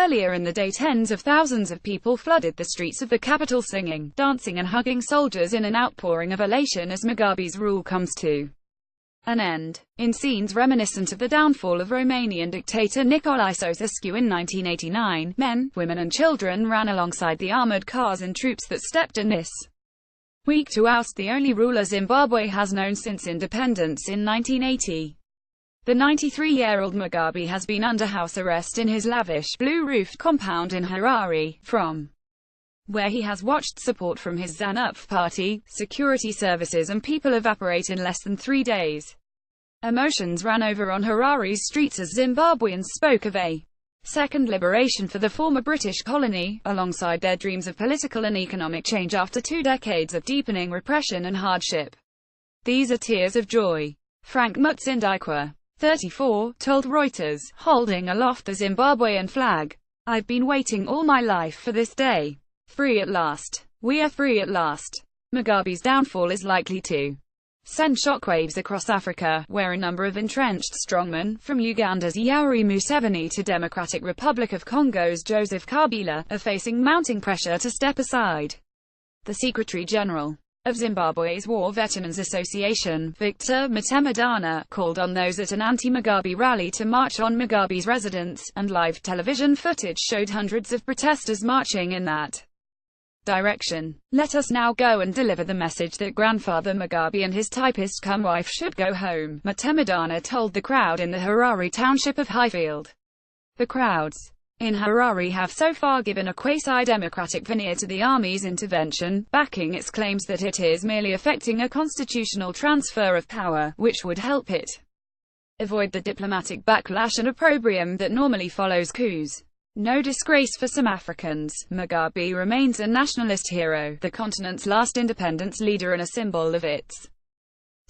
Earlier in the day, tens of thousands of people flooded the streets of the capital singing, dancing and hugging soldiers in an outpouring of elation as Mugabe's rule comes to an end. In scenes reminiscent of the downfall of Romanian dictator Nicolae Ceausescu in 1989, men, women and children ran alongside the armoured cars and troops that stepped in this week to oust the only ruler Zimbabwe has known since independence in 1980. The 93-year-old Mugabe has been under house arrest in his lavish, blue-roofed compound in Harare, from where he has watched support from his ZanuPF party, security services and people evaporate in less than 3 days. Emotions ran over on Harare's streets as Zimbabweans spoke of a second liberation for the former British colony, alongside their dreams of political and economic change after 2 decades of deepening repression and hardship. These are tears of joy. Frank Mutsindikwa, 34, told Reuters, holding aloft the Zimbabwean flag. "I've been waiting all my life for this day. Free at last. We are free at last." Mugabe's downfall is likely to send shockwaves across Africa, where a number of entrenched strongmen, from Uganda's Yoweri Museveni to Democratic Republic of Congo's Joseph Kabila, are facing mounting pressure to step aside. The Secretary-General of Zimbabwe's War Veterans Association, Victor Mtemedana, called on those at an anti-Mugabe rally to march on Mugabe's residence, and live television footage showed hundreds of protesters marching in that direction. "Let us now go and deliver the message that Grandfather Mugabe and his typist-cum-wife should go home," Mtemedana told the crowd in the Harare township of Highfield. The crowds in Harare have so far given a quasi-democratic veneer to the army's intervention, backing its claims that it is merely effecting a constitutional transfer of power, which would help it avoid the diplomatic backlash and opprobrium that normally follows coups. No disgrace for some Africans, Mugabe remains a nationalist hero, the continent's last independence leader and a symbol of its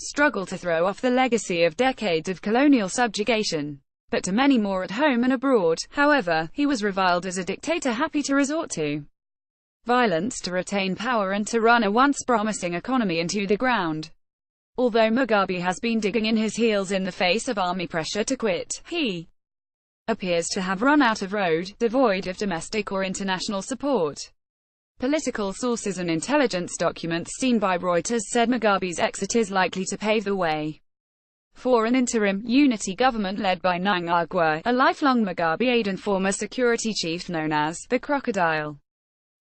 struggle to throw off the legacy of decades of colonial subjugation. But to many more at home and abroad, however, he was reviled as a dictator happy to resort to violence to retain power and to run a once promising economy into the ground. Although Mugabe has been digging in his heels in the face of army pressure to quit, he appears to have run out of road, devoid of domestic or international support. Political sources and intelligence documents seen by Reuters said Mugabe's exit is likely to pave the way for an interim, unity government led by Mnangagwa, a lifelong Mugabe aide and former security chief known as the Crocodile.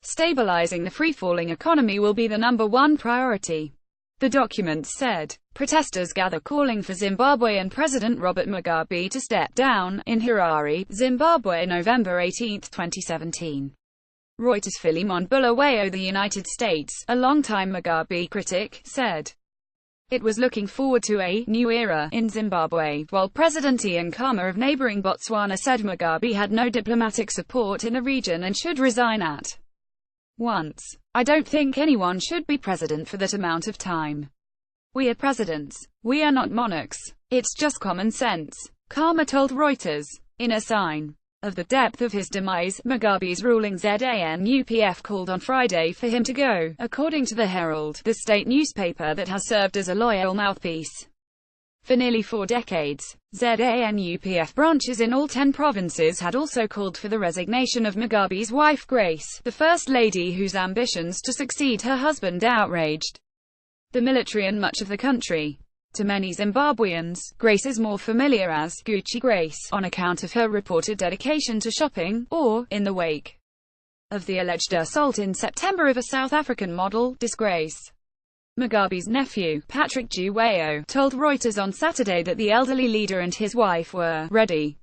Stabilizing the free-falling economy will be the #1 priority, the documents said. Protesters gather calling for Zimbabwean President Robert Mugabe to step down, in Harare, Zimbabwe, November 18, 2017. Reuters' Philemon Bulawayo, the United States, a longtime Mugabe critic, said it was looking forward to a new era in Zimbabwe, while President Ian Khama of neighboring Botswana said Mugabe had no diplomatic support in the region and should resign at once. "I don't think anyone should be president for that amount of time. We are presidents. We are not monarchs. It's just common sense," Khama told Reuters. In a sign of the depth of his demise, Mugabe's ruling ZanuPF called on Friday for him to go, according to the Herald, the state newspaper that has served as a loyal mouthpiece for nearly 4 decades. ZanuPF branches in all 10 provinces had also called for the resignation of Mugabe's wife Grace, the First Lady whose ambitions to succeed her husband outraged the military and much of the country. To many Zimbabweans, Grace is more familiar as Gucci Grace, on account of her reported dedication to shopping, or, in the wake of the alleged assault in September of a South African model, disgrace. Mugabe's nephew, Patrick Chiwayo, told Reuters on Saturday that the elderly leader and his wife were ready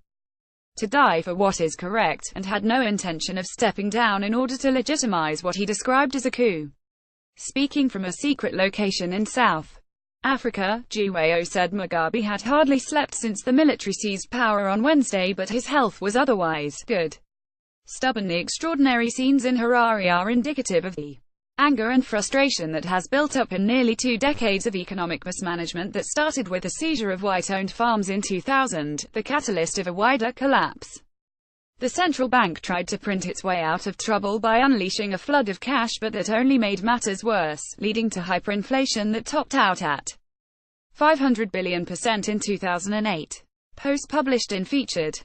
to die for what is correct, and had no intention of stepping down in order to legitimize what he described as a coup. Speaking from a secret location in South Africa, Chiwayo said Mugabe had hardly slept since the military seized power on Wednesday, but his health was otherwise good. Stubbornly extraordinary scenes in Harare are indicative of the anger and frustration that has built up in nearly 2 decades of economic mismanagement that started with the seizure of white-owned farms in 2000, the catalyst of a wider collapse. The central bank tried to print its way out of trouble by unleashing a flood of cash, but that only made matters worse, leading to hyperinflation that topped out at 500 billion% in 2008. Post published in Featured.